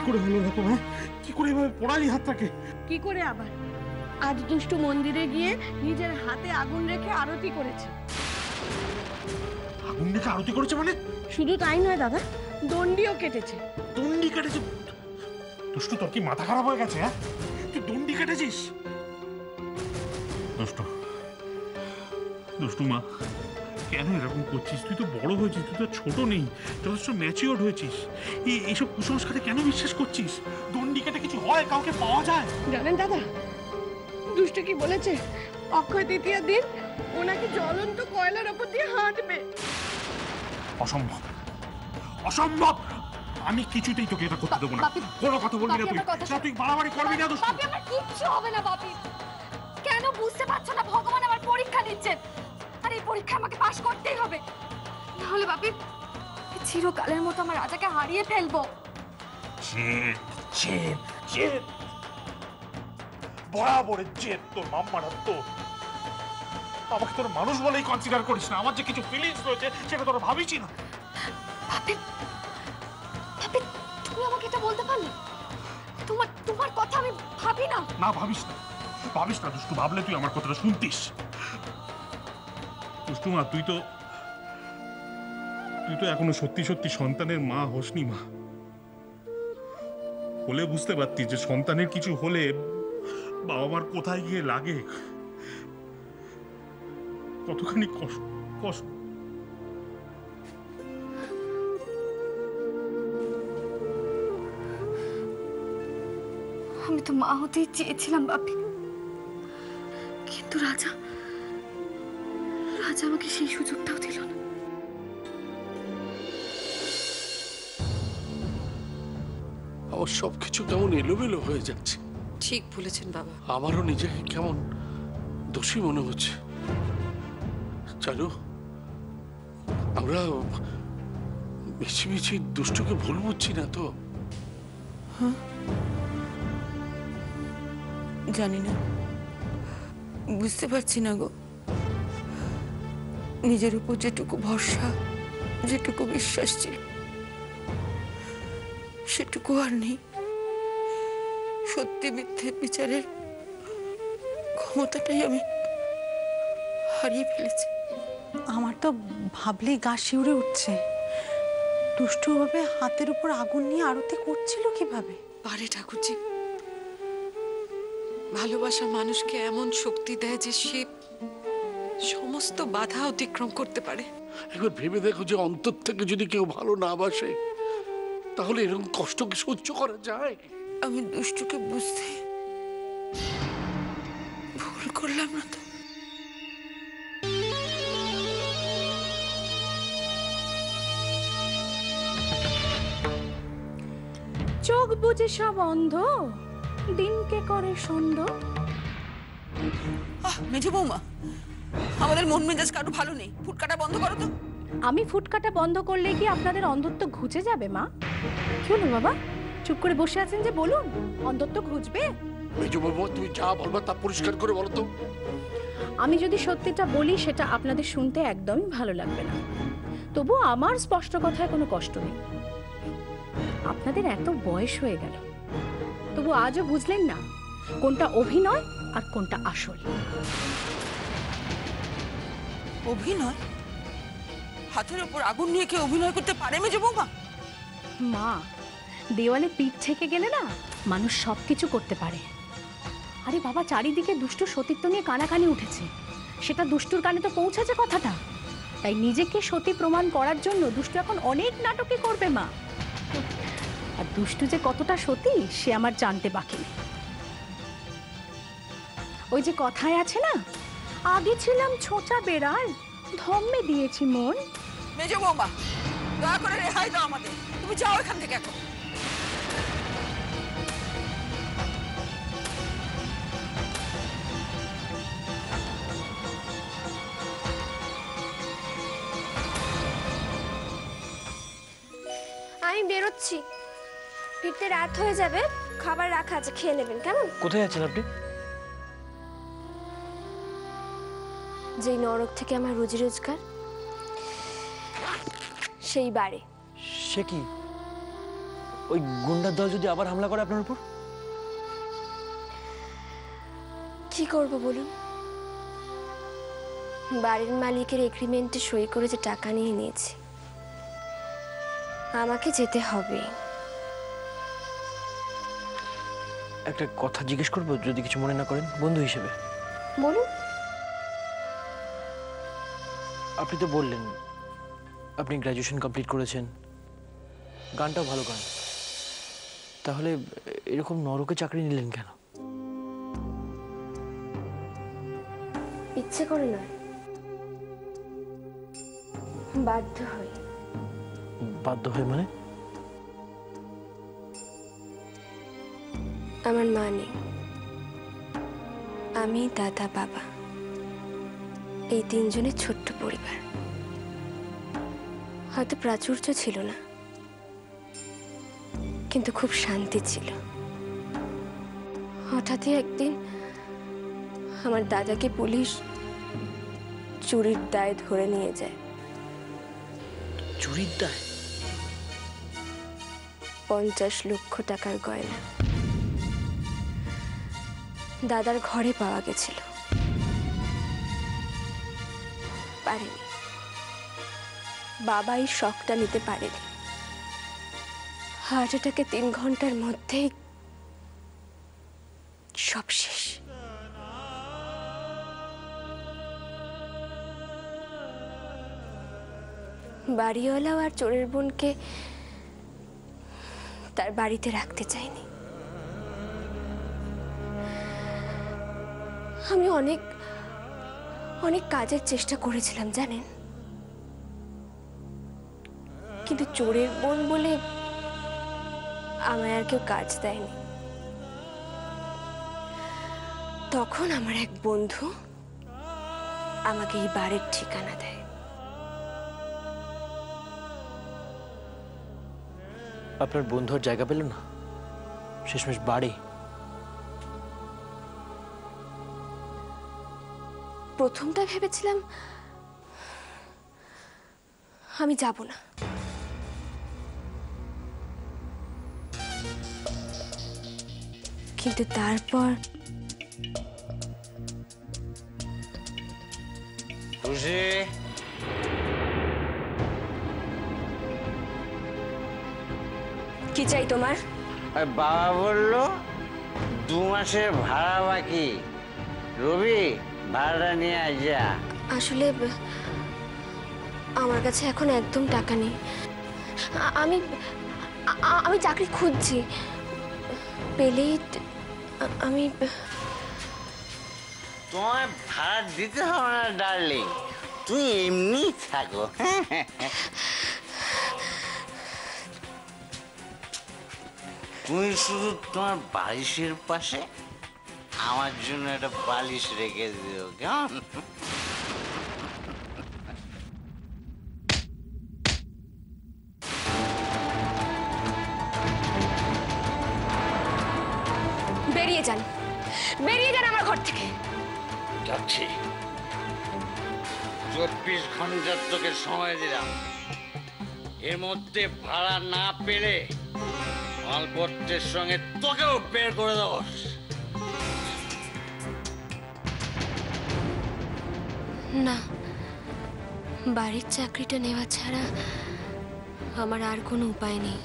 করে হলো এরকম? হ্যাঁ, কি করে এভাবে পোড়ালি হাতটাকে? কি করে আবার? আজ দুষ্টু মন্দিরে গিয়ে নিজের হাতে আগুন রেখে আরতি করেছে। আগুন রেখে আরতি করেছে মানে? শুধু তাই নয় দাদা, দণ্ডিও কেটেছে। দণ্ডি কেটেছে? দুষ্টু, তোর কি মাথা খারাপ হয়ে গেছে? হ্যাঁ, তুই দণ্ডি কেটেছিস? দুষ্টু, দুষ্টু মা, কেন এরকম করছিস? তুই তো বড় হয়েছিস, তুই তো ছোট নেই, যথেষ্ট ম্যাচিওর হয়েছিস। এইসব কুসংস্কারে কেন বিশ্বাস করছিস? দণ্ডি কেটে কিছু হয়? কাউকে পাওয়া যায়? জানেন দাদা, দুষ্টু কি বলেছে? অক্ষয় তৃতীয়ার দিন ওনাকে জ্বলন্ত কয়লার উপর দিয়ে হাঁটবে। অসম্ভব, অসম্ভব! আমি কিছুতেই তোকে এটা করতে দেবো না। কোনো কথা বলবি না তুই। তুই বাড়াবাড়ি করবি না। দুষ্টু, বাপি, আমার কিচ্ছু হবে না। বাপি, কেন বুঝতে পারছো না? ভগবান আমার পরীক্ষা দিচ্ছেন, আর এই পরীক্ষা আমাকে পাশ করতেই হবে, নাহলে বাপি চিরকালের মতো আমার রাজাকে হারিয়ে ফেলবো। জেদ, জেদ, জেদ, বরাবরের জেদ তোর মাম্মার। তো আমাকে তোর মানুষ বলেই কনসিডার করিস না। আমার যে কিছু ফিলিংস রয়েছে সেটা তোর ভাবিস না। বাপি, বাপি, তুমি আমাকে এটা বলতে পারলে? তোমার কথা আমি ভাবি না। না, ভাবিস না, ভাবিস না দুষ্টু। ভাবলে তুই আমার কথাটা শুনতিস। দুষ্টু মা, তুই তো এখনো সত্যি সত্যি সন্তানের মা হসনি মা। হলে বুঝতে পারতি যে সন্তানের কিছু হলে বাবা মার কোথায় গিয়ে লাগে, কতখানি কষ্ট। আমি তো মা হতেই চেয়েছিলাম বাপি, কিন্তু রাজা আমাকে সেই সুযোগটাও দিল না। আমার সবকিছু কেমন এলোমেলো হয়ে যাচ্ছে। ঠিক বলেছেন বাবা। আমারও নিজেকে কেমন দোষী মনে হচ্ছে। জানো, আমরা মিছিমিছি দুষ্টুকে ভুল বুঝছি না তো? জানি না, বুঝতে পারছি না গো। নিজের উপর যেটুকু ভরসা, যেটুকু বিশ্বাস ছিল, সেটুকু আর নেই। সত্যি মিথ্যে বিচারের ক্ষমতাটাই আমি হারিয়ে ফেলেছি। আমার তো ভাবলেই গা শিউরে উঠছে। দুষ্টু ভাবে হাতের উপর আগুন নিয়ে আরতি করছিল কিভাবে? পারে ঠাকুরজি, ভালোবাসা মানুষকে এমন শক্তি দেয় যে সে সমস্ত বাধা অতিক্রম করতে পারে। একবার ভেবে দেখো যে অন্তর থেকে যদি কেউ ভালো না বাসে, তাহলে এরকম কষ্ট কি সহ্য করা যায়? আমি দুষ্টুকে বুঝতে ভুল করলাম না তো? চোখ বুঝে সব অন্ধ, দিনকে করে সন্দ। মেজো বৌমা, আমাদের মন মেজাজ কারো ভালো নেই, ফুটকাটা বন্ধ করো তো। আমি ফুটকাটা বন্ধ করলে কি আপনাদের অন্ধত্ব ঘুচে যাবে মা? কি হলো বাবা, চুপ করে বসে আছেন যে? বলুন, অন্ধত্ব ঘুচবে? মেজো বাবু, তুমি যা বলবা তা পরিষ্কার করে বলো তো। আমি যদি সত্যিটা বলি সেটা আপনাদের শুনতে একদমই ভালো লাগবে না, তবু আমার স্পষ্ট কথায় কোনো কষ্ট নেই। আপনাদের এত বয়স হয়ে গেল, তবু আজও বুঝলেন না কোনটা অভিনয় আর কোনটা আসল। অভিনয়? হাতের উপর আগুন নিয়ে কেউ অভিনয় করতে পারে মেজো বৌমা? মা, দেওয়ালে পিঠ থেকে গেলে না মানুষ সবকিছু করতে পারে। আরে বাবা, চারিদিকে দুষ্টু সতীত্ব নিয়ে কানাকানি উঠেছে, সেটা দুষ্টুর কানে তো পৌঁছেছে কথাটা। তাই নিজেকে সতী প্রমাণ করার জন্য দুষ্টু এখন অনেক নাটকই করবে মা। আর দুষ্টু যে কতটা সতী সে আমার জানতে বাকি নেই। ওই যে কথায় আছে না, আগে ছিলাম ছোঁচা বেড়াল, ধম্মে দিয়েছি মন। মেজো বৌমা, দয়া করে রেহাই দাও আমাদের, তুমি যাও এখান থেকে এখন। আমি বেরোচ্ছি, ফিরতে রাত হয়ে যাবে, খাবার রাখা আছে, খেয়ে নেবেন কেমন? কোথায় আছেন আপনি? যেই নরক থেকে আমার রুজি রোজগার, সেই বাড়ি। সে কি? ওই গুন্ডার দল যদি আবার হামলা করে আপনার উপর? কি করব বলুন? বাড়ির মালিকের এগ্রিমেন্টে সই করে যে টাকা নিয়ে নিয়েছি, আমাকে যেতে হবে। একটা কথা জিজ্ঞেস করবো যদি কিছু মনে না করেন, বন্ধু হিসেবে? বলুন। আপনি তো বললেন আপনি গ্র্যাজুয়েশন কমপ্লিট করেছেন, গানটাও ভালো গান, তাহলে এরকম নরকে চাকরি নিলেন কেন? ইচ্ছে করে নয়, বাধ্য হই। বাধ্য হয়ে মানে? আমার মা নেই, আমি, দাদা, বাবা, এই তিনজনের ছোট্ট পরিবার। হয়তো প্রাচুর্য ছিল না, কিন্তু খুব শান্তি ছিল। হঠাৎই একদিন আমার দাদাকে পুলিশ চুরির দায়ে ধরে নিয়ে যায়। চুরির দায়? 50 লক্ষ টাকার গয়না দাদার ঘরে পাওয়া গেছিল। পারেনি, বাবা এই শখটা নিতে পারেনি। হার্ট অ্যাটাকে 3 ঘন্টার মধ্যেই সব শেষ। বাড়িওয়ালাও আর চোরের বোনকে তার বাড়িতে রাখতে চাইনি। আমি অনেক অনেক কাজের চেষ্টা করেছিলাম জানেন, কিন্তু চোরের বোন বলে আমায় আর কেউ কাজ দেয়নি। তখন আমার এক বন্ধু আমাকে এই বাড়ির ঠিকানা দেয়। আপনার বন্ধু আর জায়গা পেল না, শেষমেশ বাড়ি? প্রথমটা ভেবেছিলাম আমি যাব না, কিন্তু তারপর কি চাই তোমার? বাবা বলল 2 মাসের ভাড়া বাকি। রবি, ভাড়া নিয়ে আয় যা। আসলে আমার কাছে এখন একদম টাকা নেই। আমি আমি চাকরি খুঁজছি, পেলেই আমি। তোমায় ভাড়া দিতে হবে না ডার্লিং, তুই এমনি থাকো। তুমি শুধু তোমার বালিশের পাশে আমার জন্য একটা বালিশ রেখে দিও, কেমন? বেরিয়ে যান, বেরিয়ে যান আমার ঘর থেকে। যাচ্ছি, 24 ঘন্টার তোকে সময় দিলাম। এর মধ্যে ভাড়া না পেলে মালপত্রের সঙ্গে তোকেও বের করে দেবো। না, বাড়ির চাকরিটা নেওয়া ছাড়া আমার আর কোনো উপায় নেই।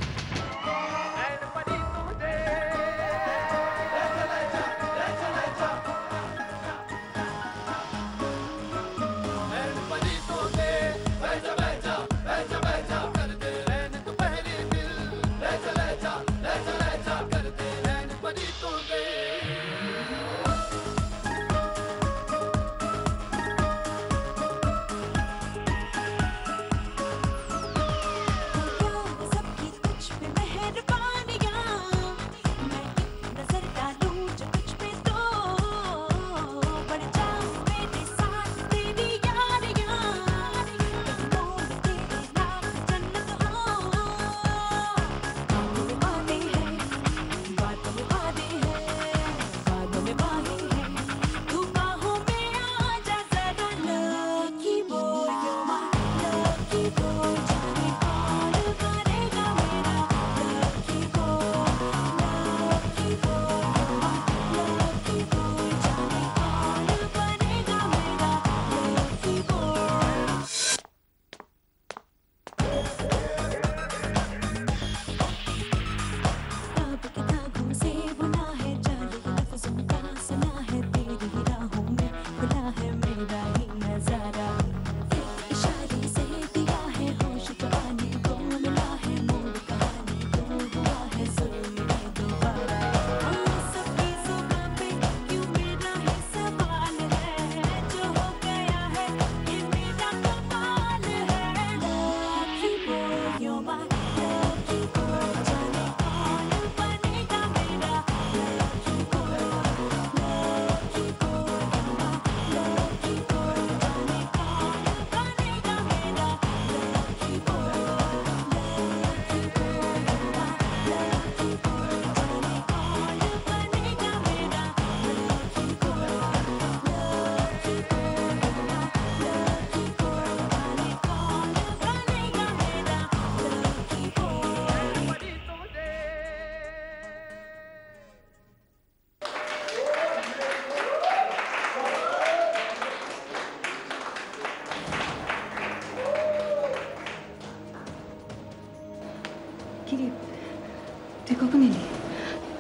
তুই কখন এলি?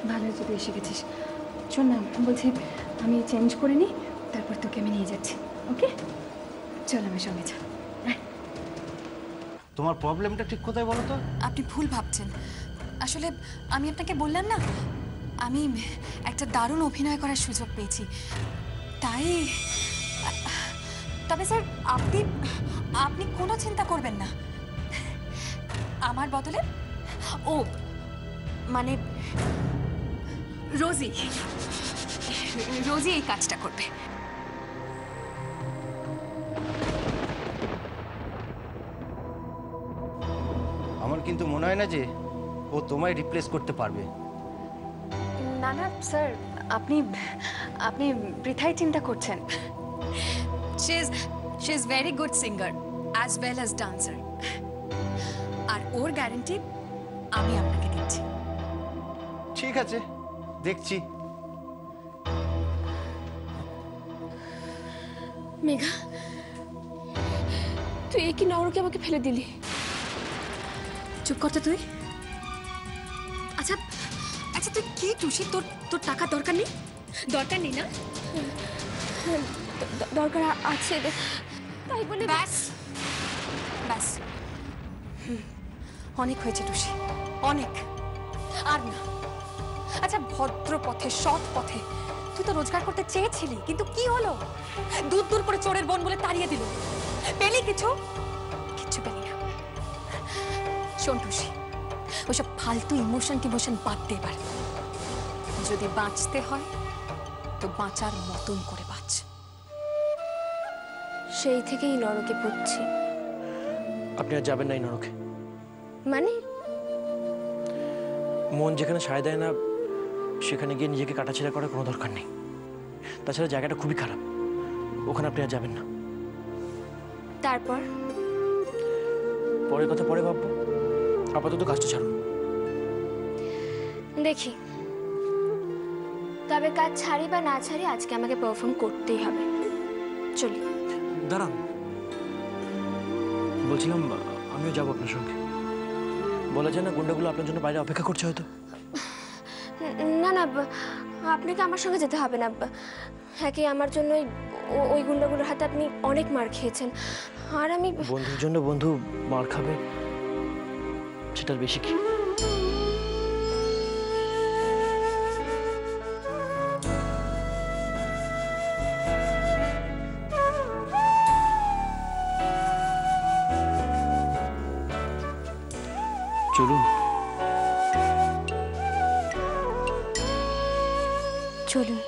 ভালো হয়েছে তুই এসে গেছিস। শোন না, বলছি আমি চেঞ্জ করে নিই, তারপর তোকে আমি নিয়ে যাচ্ছি। ওকে, চল আমার সঙ্গে চল। তোমার প্রবলেমটা ঠিক কোথায় বলো তো? আপনি ভুল ভাবছেন। আসলে আমি আপনাকে বললাম না, আমি একটা দারুণ অভিনয় করার সুযোগ পেয়েছি, তাই। তবে স্যার আপনি আপনি কোনো চিন্তা করবেন না। আমার বদলে ও মানে রোজি রোজি এই কাজটা করবে। আমার কিন্তু মনে হয় না যে ও তোমায় রিপ্লেস করতে পারবে। না না স্যার, আপনি আপনি বৃথাই চিন্তা করছেন। She is very good singer as well as dancer, আর ওর গ্যারান্টি আমি আপনাকে দিচ্ছি। ঠিক আছে, দেখছি। মেঘা, তুই কি নরকে আমাকে ফেলে দিলি? চুপ করতে তুই। আচ্ছা আচ্ছা, তুই কি টুসি, তোর তোর টাকা দরকার নেই? দরকার নেই না? দরকার আছে, তাই বলে ব্যাস ব্যাস, অনেক হয়েছে টুসি, অনেক, আর না। আচ্ছা, ভদ্র পথে, সৎ পথে তুই তো রোজগার করতে চেয়েছিলি, কিন্তু কি হলো? দূর দূর করে চোরের বোন বলে তাড়িয়ে দিল। পেলি কিছু? কিচ্ছু পেলি না। শোন টুসি, ওইসব ফালতু ইমোশন বাদ দে এবার। যদি বাঁচতে হয় তো বাঁচার মতন করে বাঁচ। সেই থেকেই নরকে পড়ছি। আপনি আর যাবেন না এই নরকে। মানে? মন যেখানে সায় দেয় না সেখানে গিয়ে নিজেকে কাটাছেড়া করার কোনো দরকার নেই। তাছাড়া জায়গাটা খুবই খারাপ, ওখানে আপনি আর যাবেন না। তারপর? পরের কথা পরে ভাববো, আপাতত কাজটা ছাড়ুন। দেখি, তবে কাজ ছাড়ি বা না ছাড়ি আজকে আমাকে পারফর্ম করতেই হবে। চলি। দাঁড়ান, বলছিলাম আমিও যাবো আপনার সঙ্গে। বলা যায় না গুন্ডাগুলো আপনার জন্য বাইরে অপেক্ষা করছে হয়তো। না না, আপনাকে আমার সঙ্গে যেতে হবে না। হ্যাঁ, কি আমার জন্য ওই গুন্ডাগুলোর হাতে আপনি অনেক মার খেয়েছেন, আর আমি বন্ধুর জন্য বন্ধু মার খাবে, সেটার বেশি কি? চলুন। চলুন।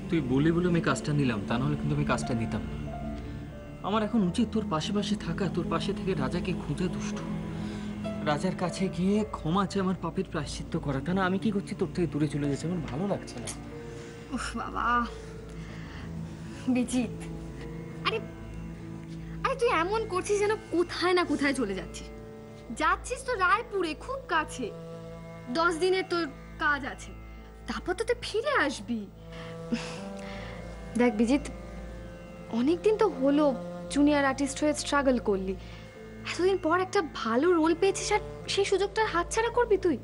তুই বলে বলে আমি কাজটা নিলাম, তা নাহলে কিন্তু আমি কাজটা নিতাম না। আমার এখন উচিত তোর পাশে পাশে থাকা, তোর পাশে থেকে রাজাকে খুঁজে দুষ্টু রাজার কাছে গিয়ে ক্ষমা চেয়ে আমার পাপের প্রায়শ্চিত্ত করা। তা না আমি কি করছি, তোর থেকে দূরে চলে যাচ্ছে, আমার ভালো লাগছে না। উফ বাবা, বিজিত, আরে আরে তুই এমন করছিস যেন কোথায় না কোথায় চলে যাচ্ছিস। যাচ্ছিস তো রায়পুরে, খুব কাছে। 10 দিনের তোর কাজ আছে, তারপর তো তুই ফিরে আসবি। দেখ বিজিত, অনেকদিন তো হলো জুনিয়র আর্টিস্ট হয়ে স্ট্রাগল করলি, এতদিন পর একটা ভালো রোল পেয়েছিস, আর সেই সুযোগটা হাতছাড়া করবি তুই?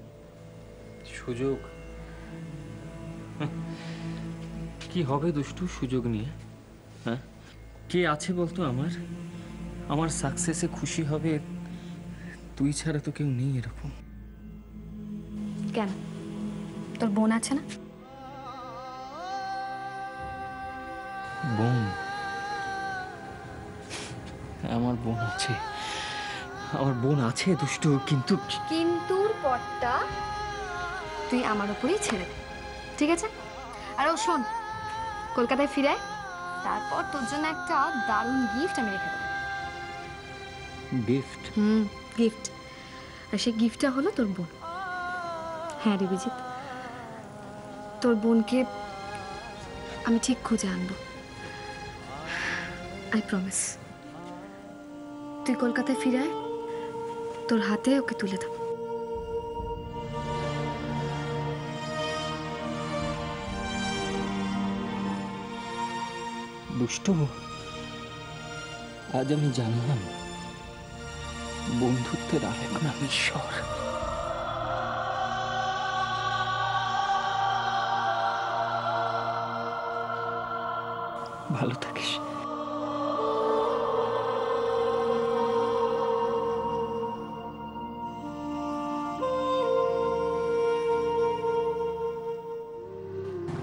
সুযোগ কি হবে দুষ্টু সুযোগ নিয়ে? হ্যাঁ, কে আছে বলতো আমার সাকসেসে খুশি হবে? তুই ছাড়া তো কেউ নেই এরকম। কেন, তোর বোন আছে না? বোন? আমার বোন আছে, আমার বোন আছে দুষ্টু, কিন্তু কিন্তুর পরটা তুই আমার উপরেই ছেড়ে দে, ঠিক আছে? আর ও শোন, কলকাতায় ফিরে আয়, তারপর তোর জন্য একটা দারুণ গিফট আমি রেখে দেবো। গিফট? গিফট। আর সেই গিফটটা হলো তোর বোন। হ্যাঁ রে বিজিত, তোর বোনকে আমি ঠিক খুঁজে আনবো, আই প্রমিস। তুই কলকাতায় ফিরে আয়, তোর হাতে ওকে তুলে দেবো। দুষ্টু, আজ আমি জানলাম বন্ধুত্বের আরেক নাম ঈশ্বর। ভালো থাকিস।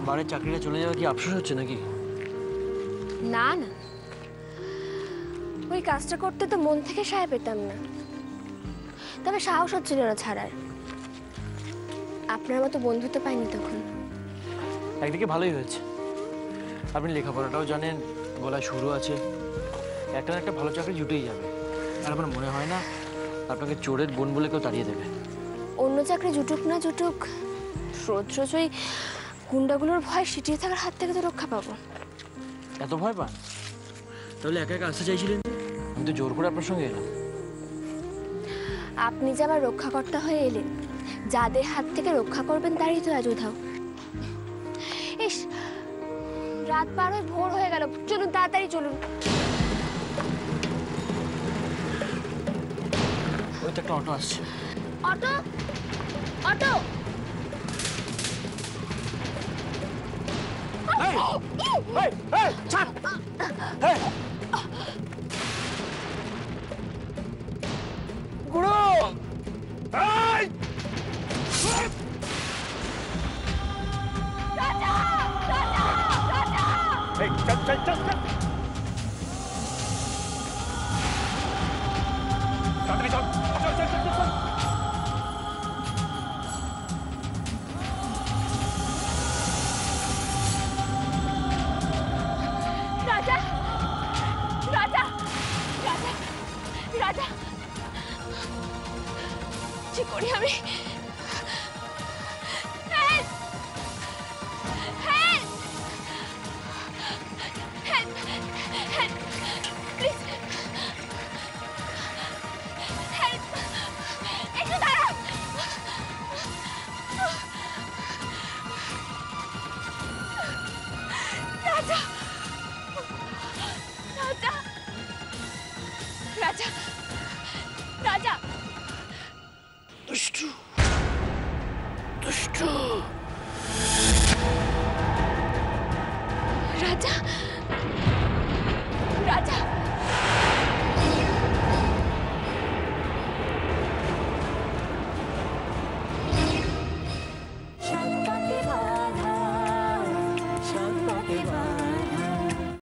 বাড়ির চাকরিটা চলে যাওয়া কি আফসোস হচ্ছে নাকি? না না, ওই কাজটা করতে তো মন থেকে সায় পেতাম না, তবে সাহস হচ্ছিল না ছাড়ার। আপনার মতো বন্ধু তো পাইনি তখন। একদিকে ভালোই হয়েছে, আপনি লেখাপড়াটাও জানেন, গলায় সুরও আছে, একটা না একটা ভালো চাকরি জুটেই যাবে। আর আমার মনে হয় না আপনাকে চোরের বোন বলে কেউ তাড়িয়ে দেবে। অন্য চাকরি জুটুক না জুটুক, রোজ রোজ ওই গুন্ডাগুলোর ভয় সিটিয়ে থাকার হাত থেকে তো রক্ষা পাবো। এত ভয় পান? তাহলে একা একা আসতে চাইছিলেন? আমি তো জোর করে আপনার সঙ্গে এলাম। আপনি যে আমার রক্ষাকর্তা হয়ে এলেন, যাদের হাত থেকে রক্ষা করবেন তারই তো আজ উধাও। ইস, রাত পার হয়ে ভোর হয়ে গেল, চলুন তাড়াতাড়ি চলুন। ওই তো একটা অটো আসছে। Auto, auto! রাজা, রাজা, রাজা, রাজা, কি করি আমি? Help! Help! Help! Help! Please! Help! একটু দাঁড়াও! রাজা! রাজা! রাজা! রাজা! দুষ্টু, দুষ্টু। রাজা!